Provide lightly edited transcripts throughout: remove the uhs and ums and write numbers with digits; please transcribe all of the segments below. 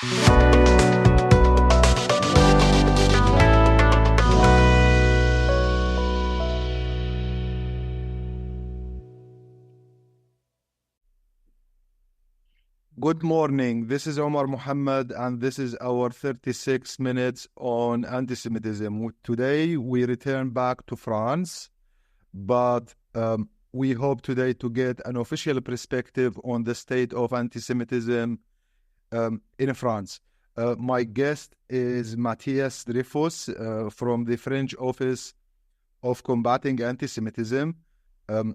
Good morning. This is Omar Mohammed, and this is our 36 minutes on anti-Semitism. Today, we return back to France, but we hope today to get an official perspective on the state of anti-Semitism in France. My guest is Mathias DREYFUSS from the French Office of Combating Anti-Semitism.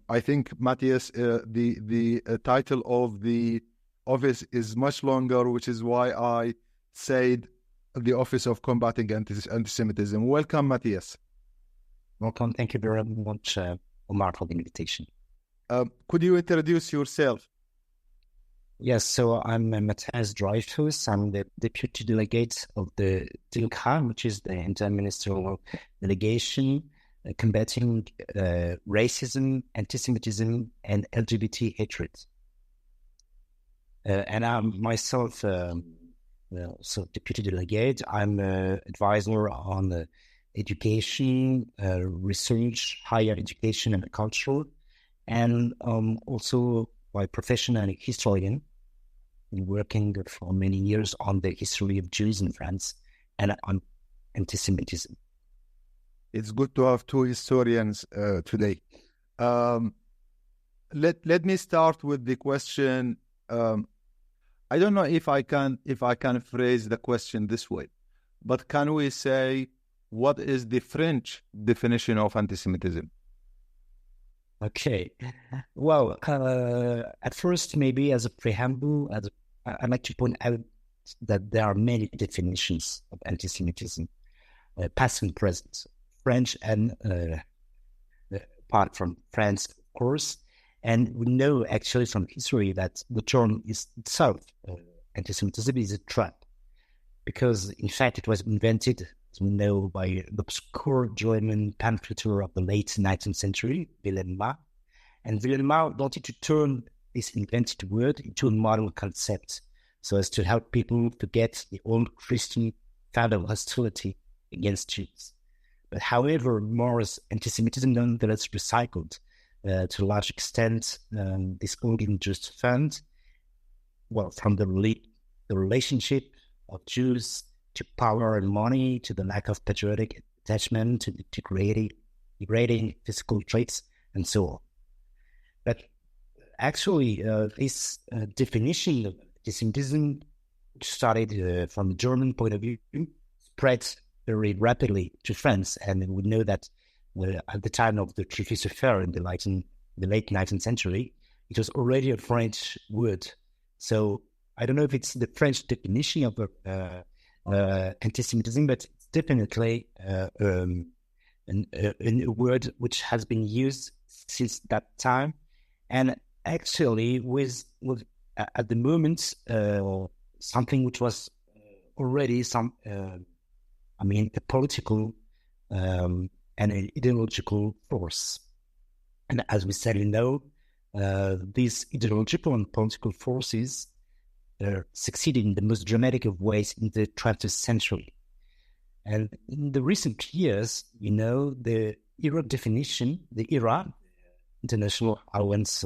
I think, Mathias, the title of the office is much longer, which is why I said the Office of Combating Anti-Semitism. Welcome, Mathias. Welcome. Thank you very much, Omar, for the invitation. Could you introduce yourself? Yes, so I'm Mathias DREYFUSS. I'm the deputy delegate of the delegation, which is the Interministerial delegation combating racism, anti-Semitism, and LGBT hatred. And I'm myself, so deputy delegate. I'm an advisor on education, research, higher education, and culture, and also by profession and a historian, working for many years on the history of Jews in France and on anti-Semitism. It's good to have two historians today. Let me start with the question. I don't know if I can phrase the question this way, but can we say what is the French definition of anti-Semitism? Okay. Well, at first, maybe as a preamble, I'd like to point out that there are many definitions of anti-Semitism, past and present, French and apart from France, of course. And we know actually from history that the term is itself, anti-Semitism, is a trap. Because, in fact, it was invented, as we know, by the obscure German pamphleteer of the late 19th century, Wilhelm Marx. And Wilhelm Marx wanted to turn this invented word into a modern concept so as to help people forget the old Christian kind of hostility against Jews. But however, Marx's anti-Semitism nonetheless recycled to a large extent this organ just fund, well, from the relationship of Jews to power and money, to the lack of patriotic attachment, to degrading physical traits, and so on. But actually, this definition of anti-Semitism, which started from the German point of view, spread very rapidly to France, and we know that at the time of the Dreyfus affair in the late 19th century, it was already a French word. So I don't know if it's the French definition of anti-Semitism, but it's definitely a word which has been used since that time. And actually, with at the moment, something which was already a political and an ideological force. And as we sadly know, these ideological and political forces succeeded in the most dramatic of ways in the 20th century. And in the recent years, the IRA definition, the IRA, International Alliance,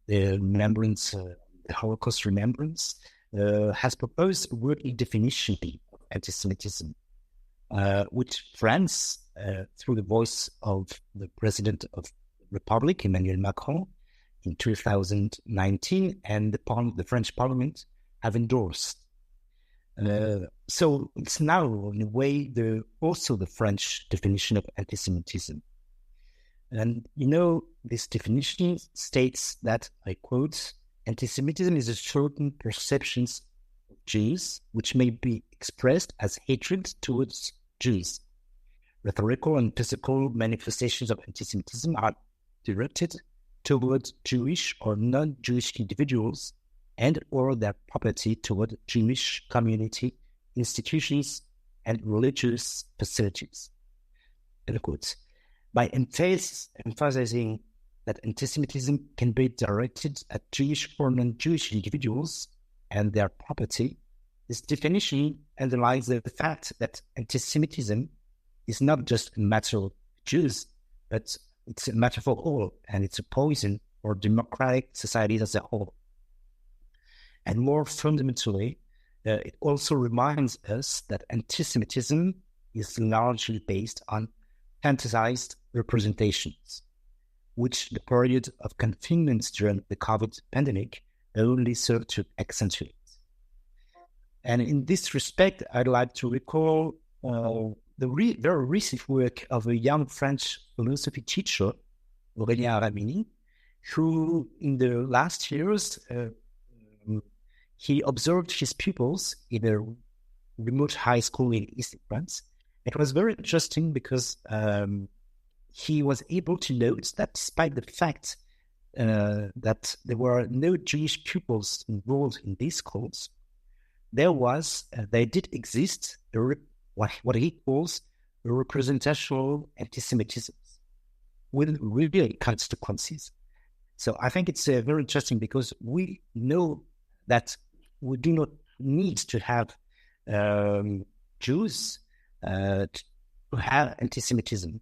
the remembrance, the Holocaust remembrance, has proposed a working definition of anti-Semitism, which France, through the voice of the President of the Republic, Emmanuel Macron, in 2019, and the French Parliament have endorsed. So it's now, in a way, also the French definition of anti-Semitism. And, this definition states that, I quote, anti-Semitism is a certain perceptions of Jews which may be expressed as hatred towards Jews. Rhetorical and physical manifestations of anti-Semitism are directed towards Jewish or non-Jewish individuals and or their property toward Jewish community, institutions, and religious facilities. End quote. By emphasizing that anti-Semitism can be directed at Jewish or non-Jewish individuals and their property, this definition underlines the fact that anti-Semitism is not just a matter of Jews, but it's a matter for all, and it's a poison for democratic societies as a whole. And more fundamentally, it also reminds us that anti-Semitism is largely based on fantasized representations, which the period of confinement during the COVID pandemic only served to accentuate. And in this respect, I'd like to recall the very recent work of a young French philosophy teacher, Aurélien Ramini, who in the last years, he observed his pupils in a remote high school in East France. It was very interesting because he was able to note that despite the fact that there were no Jewish pupils enrolled in these schools, there did exist what he calls a representational anti-Semitism with real consequences. So I think it's very interesting because we know that we do not need to have Jews to have anti-Semitism.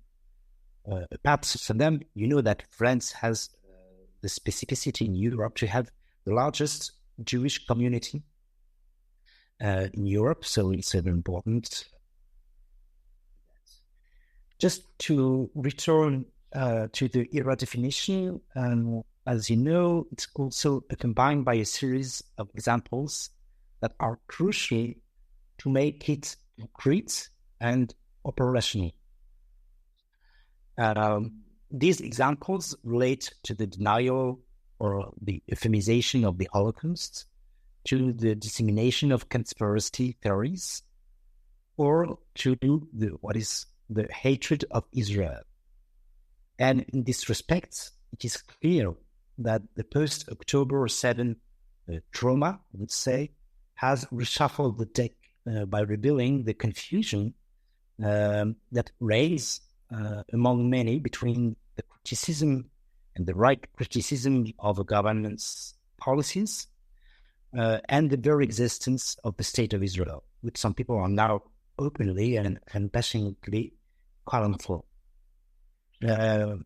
Perhaps for them, you know that France has the specificity in Europe to have the largest Jewish community in Europe, so it's very important. Just to return to the era definition, as you know, it's also combined by a series of examples that are crucial to make it concrete and operational. These examples relate to the denial or the euphemisation of the Holocaust, to the dissemination of conspiracy theories, or to the hatred of Israel. And in this respect, it is clear that the post-October 7 trauma, I would say, has reshuffled the deck by revealing the confusion that reigns among many between the criticism and the right criticism of a government's policies and the very existence of the State of Israel, which some people are now openly and passionately calling for. And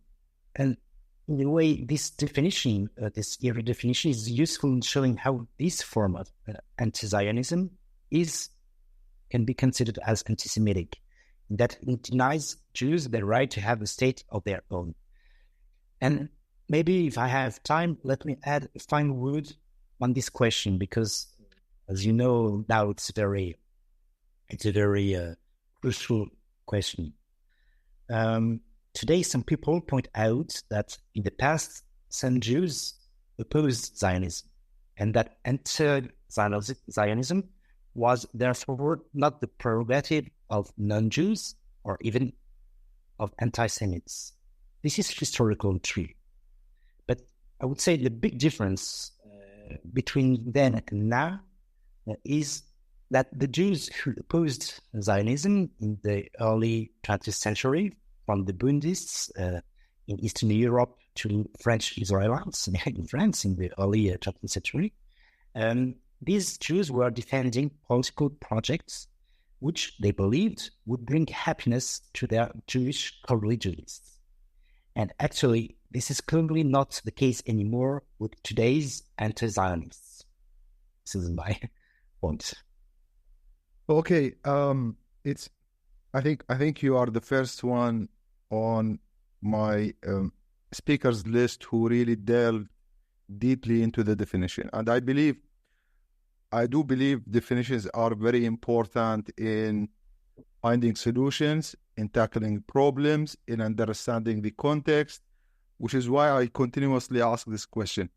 in a way, this definition, this era definition, is useful in showing how this form of anti-Zionism can be considered as anti-Semitic, that it denies Jews the right to have a state of their own. And maybe if I have time, let me add a final word on this question, because as you know, now it's a very crucial question. Today, some people point out that in the past, some Jews opposed Zionism, and that anti-Zionism was therefore not the prerogative of non-Jews or even of anti-Semites. This is historical true. But I would say the big difference between then and now is that the Jews who opposed Zionism in the early 20th century, from the Bundists in Eastern Europe to French Israelites in France in the early 20th century, these Jews were defending political projects which they believed would bring happiness to their Jewish co-religionists. And actually, this is clearly not the case anymore with today's anti-Zionists. This is my point. Okay, I think you are the first one on my speakers list who really delved deeply into the definition, and I do believe definitions are very important in finding solutions, in tackling problems, in understanding the context, which is why I continuously ask this question.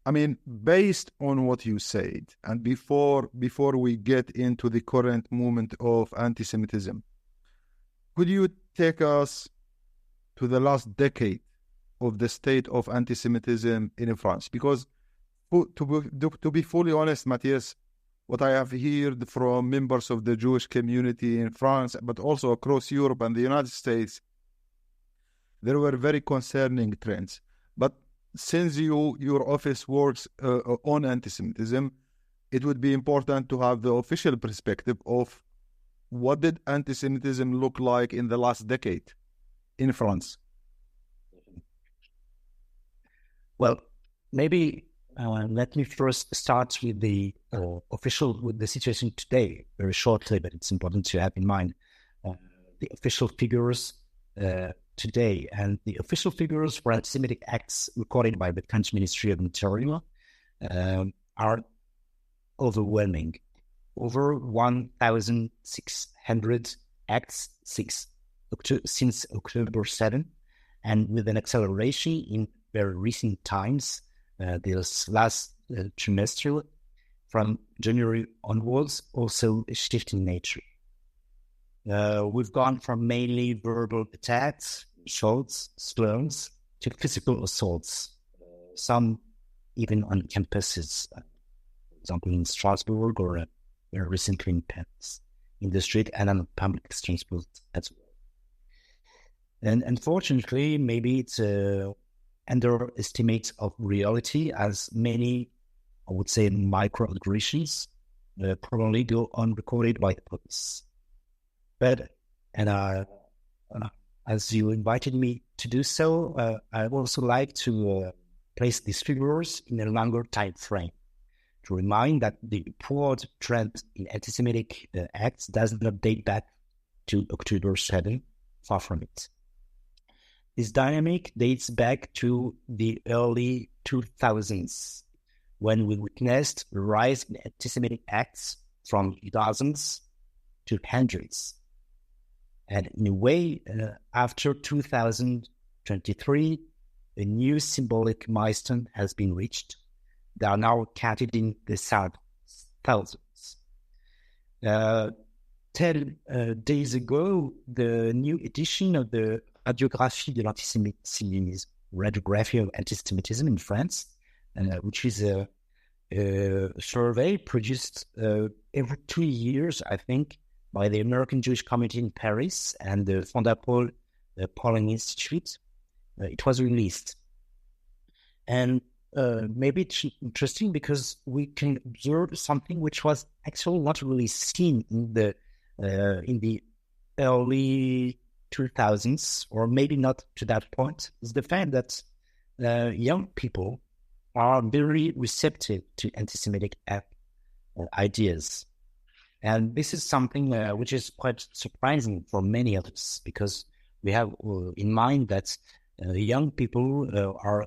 I mean, based on what you said, and before we get into the current movement of anti-Semitism, could you take us to the last decade of the state of anti-Semitism in France? Because to be fully honest, Mathias, what I have heard from members of the Jewish community in France, but also across Europe and the United States, there were very concerning trends. But since your office works on anti-Semitism, it would be important to have the official perspective of what did anti-Semitism look like in the last decade in France. Well, maybe let me first start with the situation today, very shortly, but it's important to have in mind the official figures today. And the official figures for anti-Semitic acts recorded by the French Ministry of Interior are overwhelming. Over 1,600 acts since October 7, and with an acceleration in very recent times, this last trimester, from January onwards, also a shift in nature. We've gone from mainly verbal attacks, insults, slurs, to physical assaults, some even on campuses, for example in Strasbourg or recently in Paris, in the street and on public transport as well. And unfortunately, maybe it's underestimate of reality, as many, I would say, microaggressions probably go unrecorded by the police. But, as you invited me to do so, I would also like to place these figures in a longer time frame, to remind that the upward trend in anti-Semitic acts does not date back to October 7, far from it. This dynamic dates back to the early 2000s, when we witnessed a rise in anti-Semitic acts from dozens to hundreds. And in a way, after 2023, a new symbolic milestone has been reached. They are now counted in the thousands. 10 days ago, the new edition of the Radiographie de l'Antisémitisme, Radiography of Anti-Semitism in France, which is a survey produced every 2 years, I think, by the American Jewish Community in Paris and the Fondapol Polling Institute. It was released. And maybe it's interesting because we can observe something which was actually not really seen in the early 2000s, or maybe not to that point, is the fact that young people are very receptive to anti-Semitic ideas. And this is something which is quite surprising for many of us, because we have in mind that young people are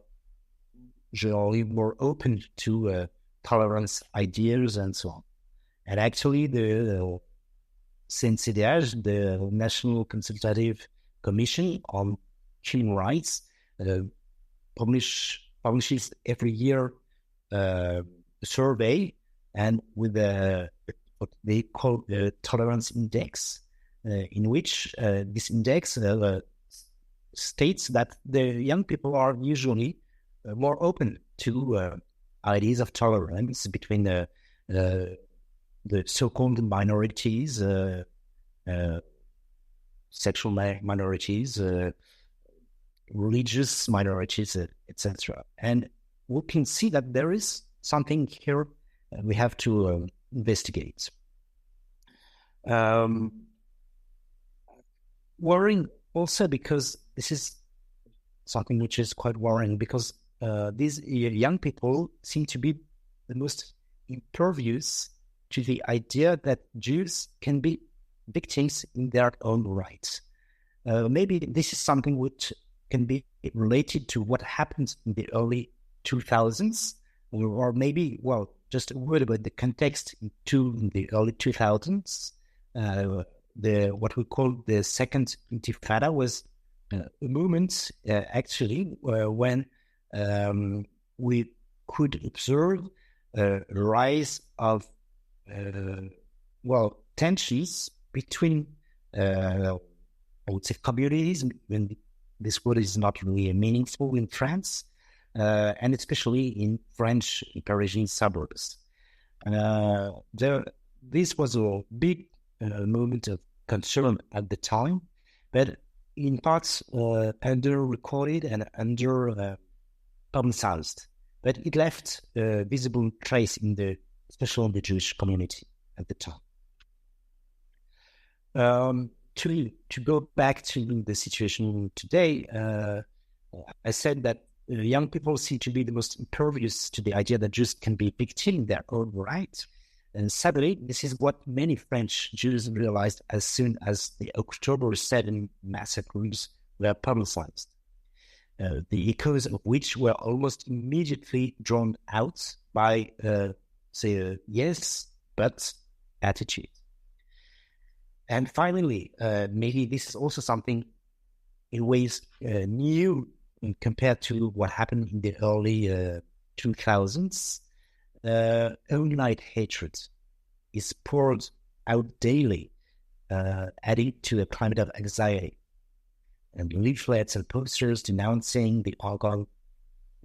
generally more open to tolerance ideas and so on. And actually, the CNCDH, the National Consultative Commission on Human Rights, publishes every year a survey, and with what they call the tolerance index, in which this index states that the young people are usually more open to ideas of tolerance between the so-called minorities, sexual minorities, religious minorities, etc. And we can see that there is something here we have to investigate. Worrying also because this is something which is quite worrying, because these young people seem to be the most impervious to the idea that Jews can be victims in their own rights. Maybe this is something which can be related to what happened in the early 2000s, or maybe, well, just a word about the context in the early 2000s. What we call the Second Intifada was a moment, actually, when we could observe a rise of tensions between, I would say, communities. When this word is not really meaningful in France, and especially in French Parisian suburbs. This was a big moment of concern at the time, but in parts under-recorded and under publicized, but it left a visible trace especially in the Jewish community at the time. To go back to the situation today, I said that young people seem to be the most impervious to the idea that Jews can be victims in their own right. And sadly, this is what many French Jews realized as soon as the October 7 massacres were publicized, the echoes of which were almost immediately drawn out by, say, yes, but attitude. And finally, maybe this is also something in ways new compared to what happened in the early 2000s. Online hatred is poured out daily, adding to a climate of anxiety. And leaflets and posters denouncing the ongoing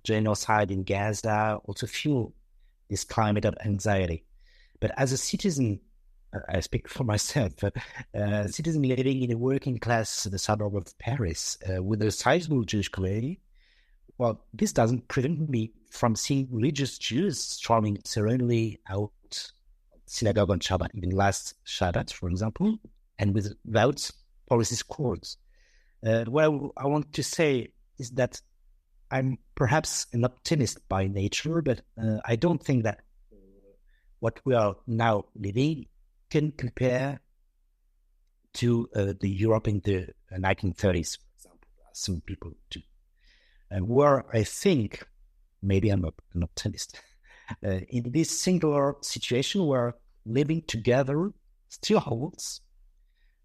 genocide in Gaza also fuel this climate of anxiety. But as a citizen, I speak for myself, a citizen living in a working class suburb of Paris with a sizable Jewish community, well, this doesn't prevent me from seeing religious Jews strolling serenely out synagogue on Shabbat, even last Shabbat, for example, and without policy scores. What I want to say is that I'm perhaps an optimist by nature, but I don't think that what we are now living can compare to the Europe in the 1930s, for example, as some people do. Where I think, maybe I'm an optimist, in this singular situation where living together still holds,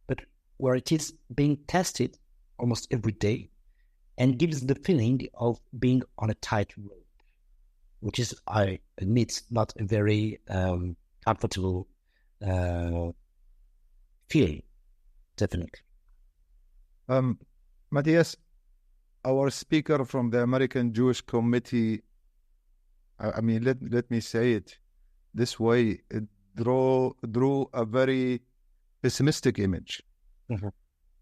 but where it is being tested almost every day and gives the feeling of being on a tight rope, which is, I admit, not a very comfortable feeling, definitely. Mathias, our speaker from the American Jewish Committee, I mean, let me say it this way, it drew a very pessimistic image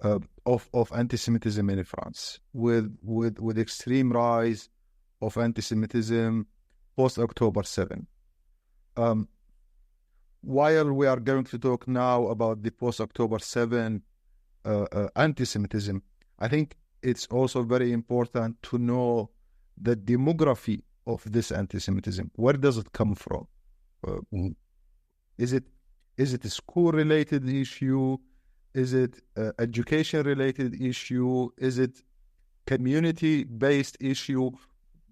of anti-Semitism in France, with extreme rise of anti-Semitism post-October 7. While we are going to talk now about the post-October 7 anti-Semitism, I think it's also very important to know the demography of this anti-Semitism. Where does it come from? Is it a school-related issue? Is it education-related issue? Is it community-based issue?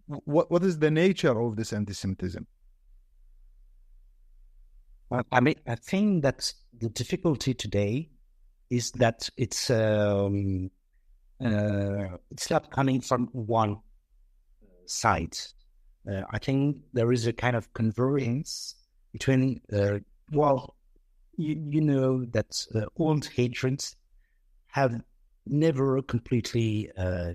What is the nature of this anti-Semitism? I mean, I think that the difficulty today is that it's not coming from one side. I think there is a kind of convergence between, you know that old hatreds have never completely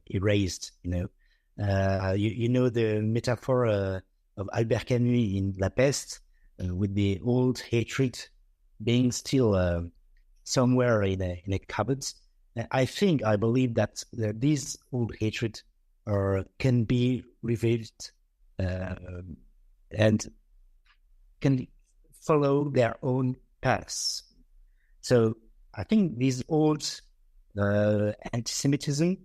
erased, you know. You know the metaphor of Albert Camus in La Peste, with the old hatred being still somewhere in a cupboard. I believe that these old hatred can be revived and can follow their own paths. So I think these old anti-Semitism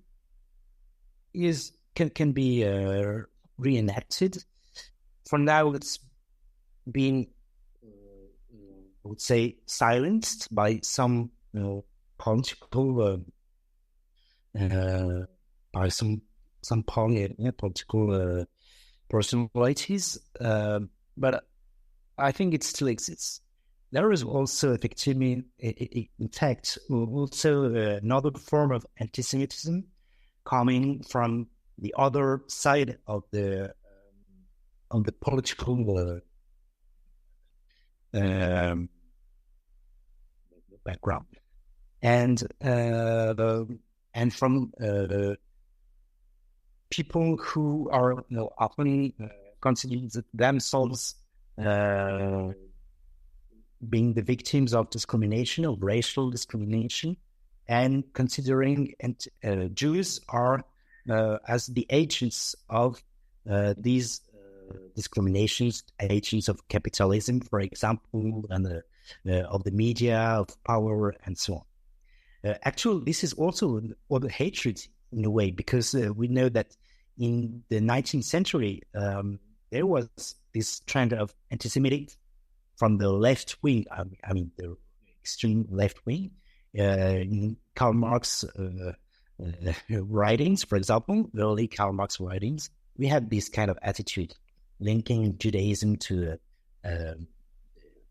can be reenacted. For now, it's been, I would say, silenced by some political by some political personalities, but I think it still exists. There is also effectively, in fact, also another form of anti-Semitism coming from the other side of the political background, and from the people who are often consider themselves being the victims of discrimination, of racial discrimination, and considering Jews are as the agents of these discriminations, agents of capitalism, for example, and of the media, of power, and so on. Actually, this is also the hatred in a way, because we know that in the 19th century, there was this trend of anti-Semitic from the left wing, I mean the extreme left wing, in Karl Marx writings, for example, the early Karl Marx writings, we had this kind of attitude linking Judaism to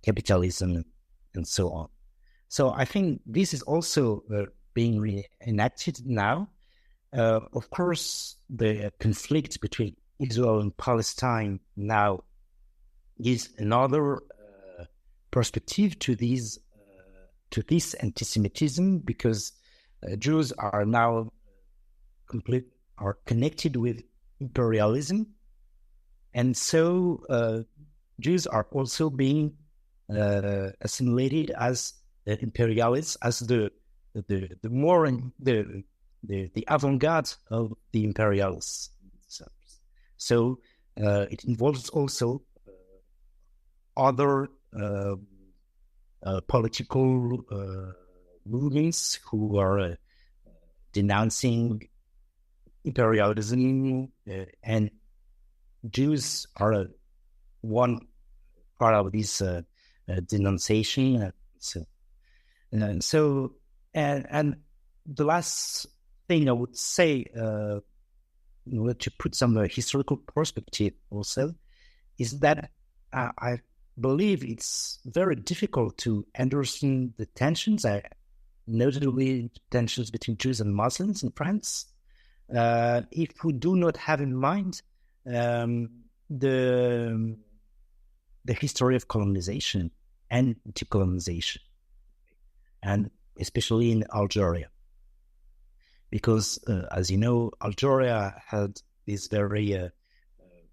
capitalism and so on. So I think this is also being reenacted now. Of course, the conflict between Israel and Palestine now is another perspective to this anti-Semitism, because Jews are now connected with imperialism, and so Jews are also being assimilated as imperialists, as the avant-garde of the imperialists. So it involves also other political movements who are denouncing imperialism, and Jews are one part of this denunciation. And the last thing I would say, in order to put some historical perspective also, is that I believe it's very difficult to understand the tensions, notably tensions between Jews and Muslims in France, if we do not have in mind the history of colonization and decolonization, and especially in Algeria. Because, as you know, Algeria had this very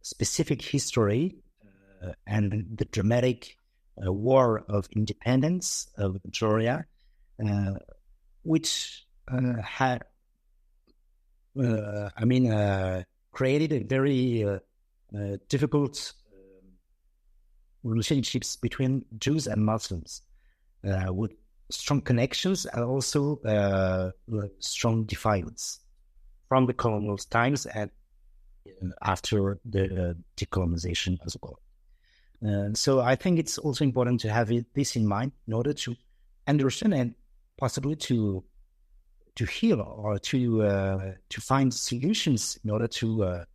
specific history and the dramatic war of independence of Algeria, which had, created a very difficult relationships between Jews and Muslims, with strong connections and also strong defiance from the colonial times and after the decolonization as well. So I think it's also important to have this in mind in order to understand and possibly to heal or to find solutions in order to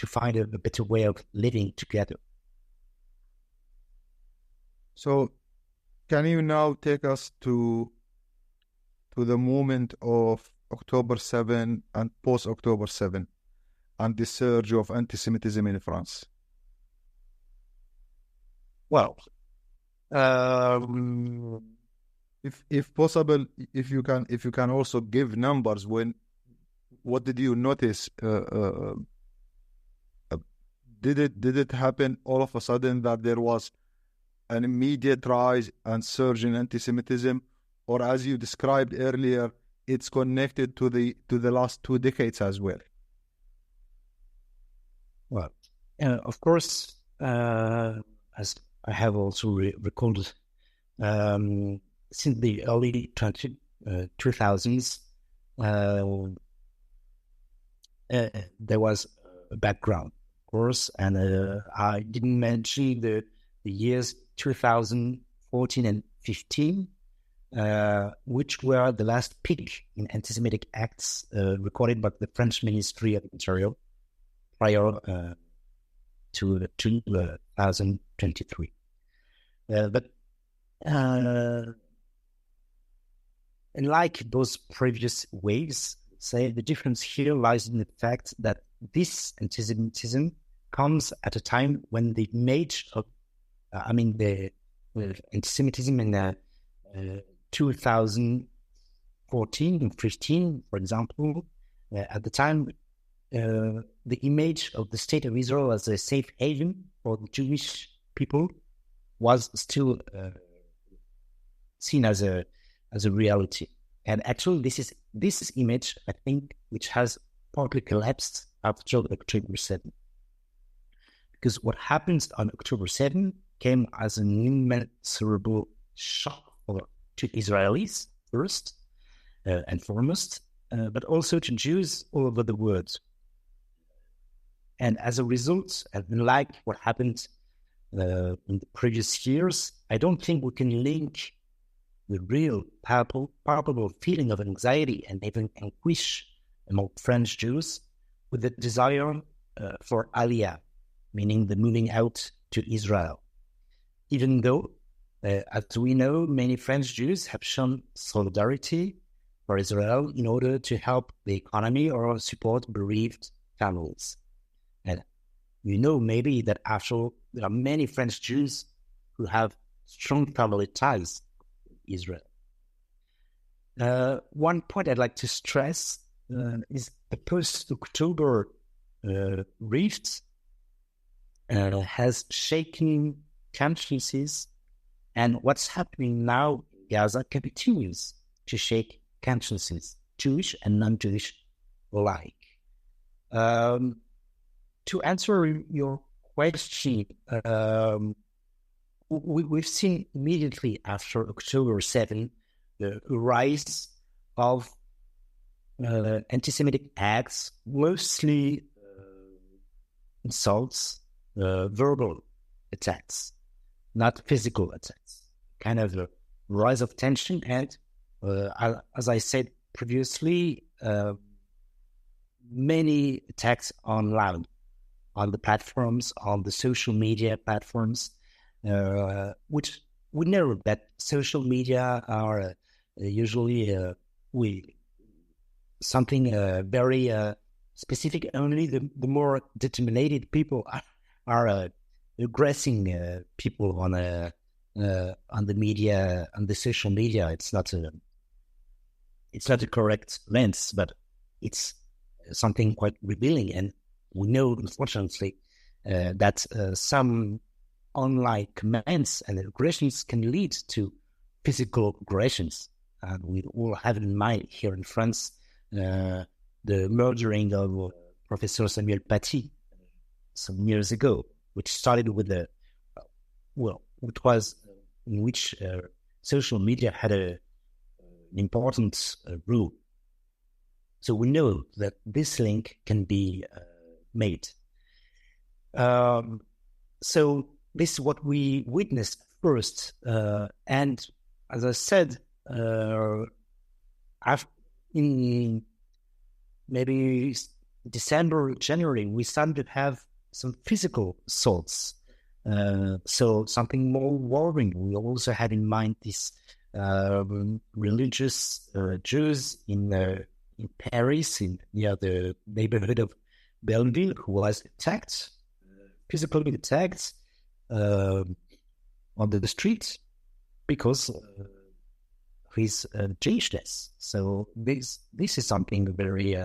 find a better way of living together. So, can you now take us to the moment of October 7 and post-October 7 and the surge of anti-Semitism in France? Well, if possible, if you can also give numbers. What did you notice? Did it happen all of a sudden that there was an immediate rise and surge in anti-Semitism, or as you described earlier, it's connected to the last 2 decades as well? Well, of course, as I have also recalled, since the early 2000s, there was a background, of course, and I didn't mention the years 2014 and 15, which were the last peak in anti-Semitic acts recorded by the French Ministry of Interior prior to 2023. But unlike those previous waves, say the difference here lies in the fact that this anti-Semitism comes at a time when the image of the anti-Semitism in 2014 and 15, for example, at the time, the image of the State of Israel as a safe haven for the Jewish people was still seen as a reality. And actually, this image, I think, which has partly collapsed after October 7. Because what happened on October 7 came as an immeasurable shock to Israelis first and foremost, but also to Jews all over the world. And as a result, and like what happened in the previous years, I don't think we can link the real palpable feeling of anxiety and even anguish among French Jews with the desire for Aliyah, meaning the moving out to Israel. Even though, as we know, many French Jews have shown solidarity for Israel in order to help the economy or support bereaved families. And you know maybe that after there are many French Jews who have strong family ties with Israel. One point I'd like to stress is the post-October rift has shaken consciences, and what's happening now in Gaza continues to shake consciences, Jewish and non-Jewish alike. To answer your question, we've seen immediately after October 7 the rise of anti-Semitic acts, mostly insults, verbal attacks, not physical attacks, kind of a rise of tension. And as I said previously, many attacks online, on the platforms, on the social media platforms, which we know that social media are usually something very specific. Only the more determined people are aggressing people on the media, on the social media. It's not a correct lens, but it's something quite revealing. And we know, unfortunately, that some online comments and aggressions can lead to physical aggressions. And we all have in mind here in France the murdering of Professor Samuel Paty some years ago, which started with it was in which social media had an important role. So we know that this link can be made. So this is what we witnessed first. And as I said, in maybe December, January, we started to have some physical assaults. So something more worrying. We also had in mind these religious Jews in Paris, near the neighborhood of Belleville, who was attacked, physically attacked on the street because of his Jewishness. So this is something very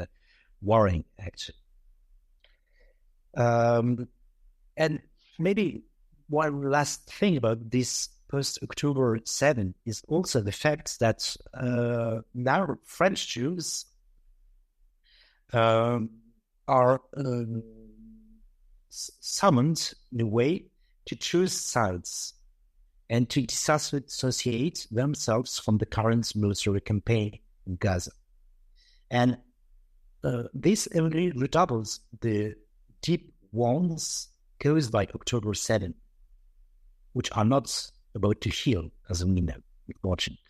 worrying, actually. And maybe one last thing about this post-October 7 is also the fact that now French Jews are summoned in a way to choose sides and to disassociate themselves from the current military campaign in Gaza. And this only redoubles the deep wounds caused by October 7, which are not about to heal, as we know, unfortunately.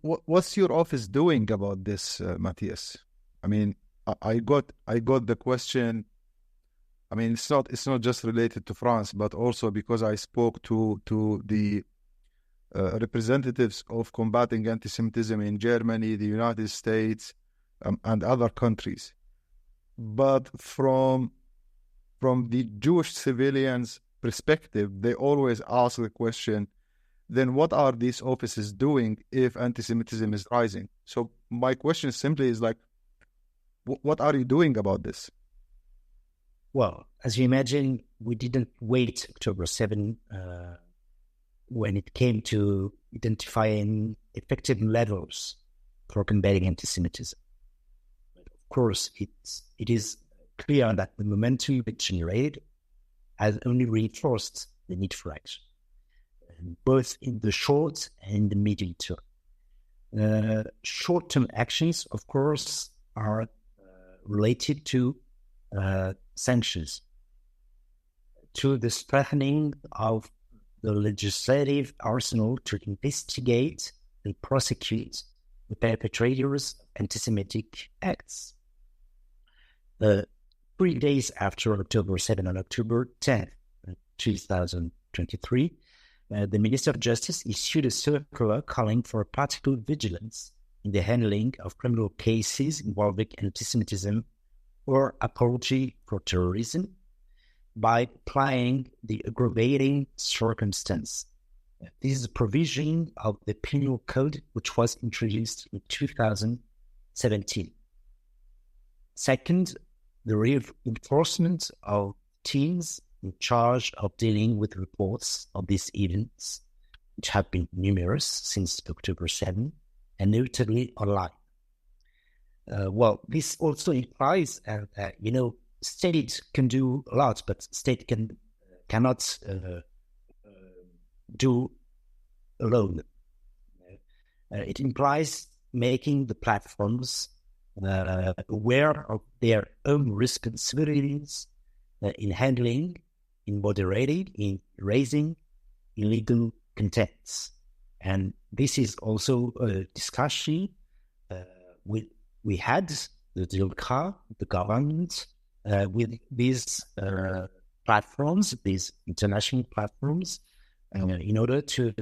What's your office doing about this, Mathias? I mean, I got the question. I mean, it's not just related to France, but also because I spoke to the representatives of combating anti-Semitism in Germany, the United States, and other countries. But from the Jewish civilians' perspective, they always ask the question, then what are these offices doing if anti-Semitism is rising? So my question simply is like, what are you doing about this? Well, as you imagine, we didn't wait October 7 when it came to identifying effective levels for combating anti-Semitism. But of course, it is clear that the momentum it generated has only reinforced the need for action, both in the short and the medium term. Short-term actions, of course, are related to sanctions, to the strengthening of the legislative arsenal to investigate and prosecute the perpetrators of anti-Semitic acts. 3 days after October 7 and October 10, 2023, the Minister of Justice issued a circular calling for particular vigilance in the handling of criminal cases involving anti-Semitism or apology for terrorism by applying the aggravating circumstance. This is a provision of the Penal Code which was introduced in 2017. Second, the reinforcement of teams in charge of dealing with reports of these events, which have been numerous since October 7, and notably online. This also implies that, state can do a lot, but state cannot do alone. It implies making the platforms aware of their own responsibilities in handling, in moderating, in raising illegal contents. And this is also a discussion we had, the DLK, the government, with these platforms, these international platforms, in order to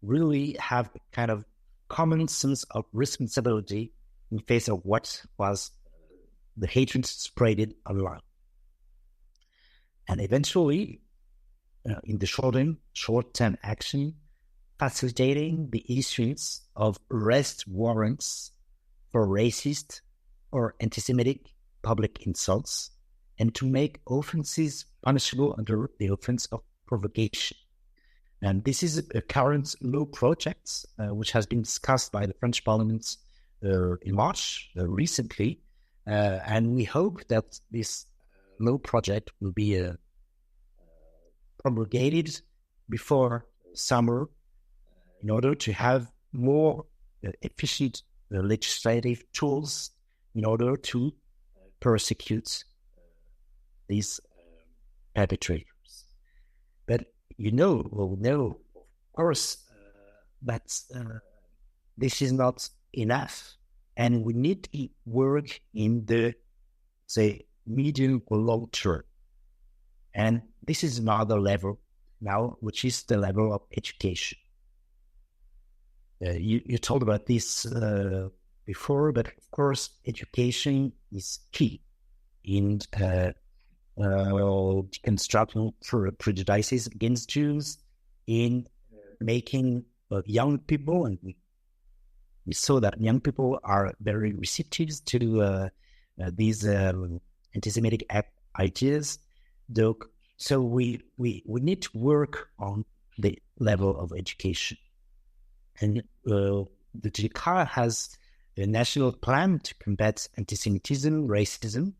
really have a kind of common sense of responsibility in face of what was the hatred spreaded online. And eventually, in the short-term action, facilitating the issuance of arrest warrants for racist or anti-Semitic public insults, and to make offenses punishable under the offense of provocation. And this is a current law project which has been discussed by the French Parliament in March recently, and we hope that this law project will be promulgated before summer in order to have more efficient legislative tools in order to persecute these perpetrators. But we know, of course, that this is not enough, and we need to work in the, medium or long term. And this is another level now, which is the level of education. You told about this before, but of course, education is key in deconstructing prejudices against Jews, in making young people, and we saw that young people are very receptive to these anti-Semitic ideas. So we need to work on the level of education. And the DREYFUSS has a national plan to combat anti-Semitism, racism,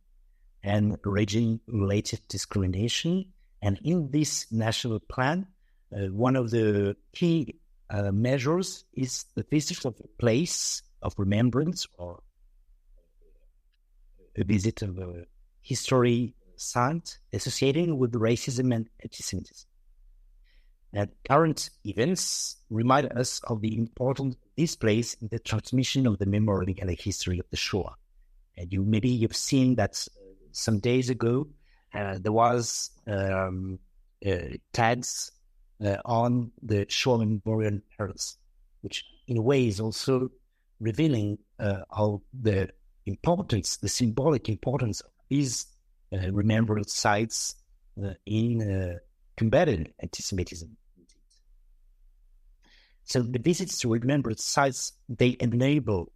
and region-related discrimination. And in this national plan, one of the key measures is the visit of a place of remembrance or a visit of a history site associated with racism and anti-Semitism. And current events remind us of the importance of this place in the transmission of the memory and the history of the Shoah. And you've seen that some days ago there was tags on the Shoah Memorial Palace, which in a way is also revealing how the symbolic importance of these remembrance sites in combating anti-Semitism. So the visits to remembrance sites, they enable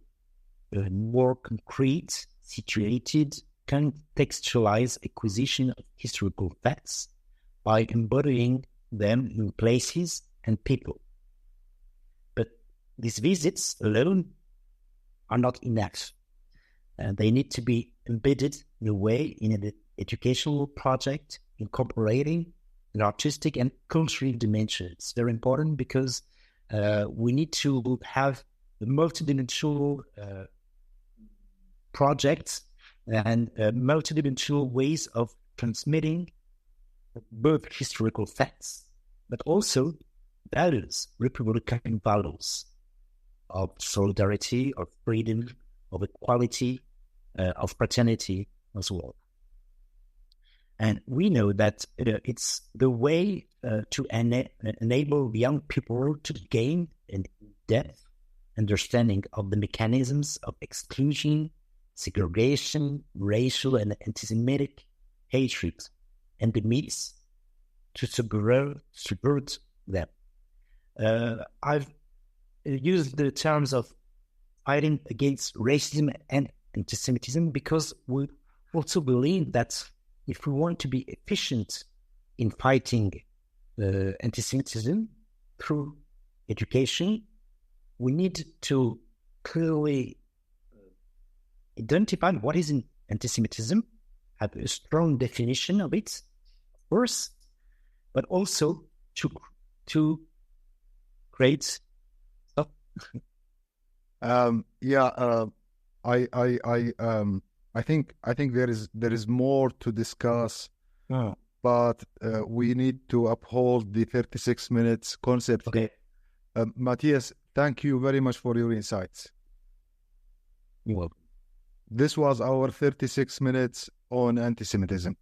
more concrete, situated, contextualized acquisition of historical facts by embodying them in places and people. But these visits alone are not enough. They need to be embedded in a way in an educational project, incorporating an artistic and cultural dimension. It's very important because we need to have the multidimensional projects and multidimensional ways of transmitting both historical facts, but also values, republican values of solidarity, of freedom, of equality, of fraternity as well. And we know that it's the way to enable young people to gain an in-depth understanding of the mechanisms of exclusion, segregation, racial and anti-Semitic hatred, and the myths to subvert them. I've used the terms of fighting against racism and anti-Semitism because we also believe that if we want to be efficient in fighting anti-Semitism through education, we need to clearly identify what is anti-Semitism, have a strong definition of it, of course, but also to create stuff. I think there is more to discuss, but we need to uphold the 36 minutes concept. Okay. Mathias, thank you very much for your insights. You're welcome. This was our 36 minutes on anti-Semitism.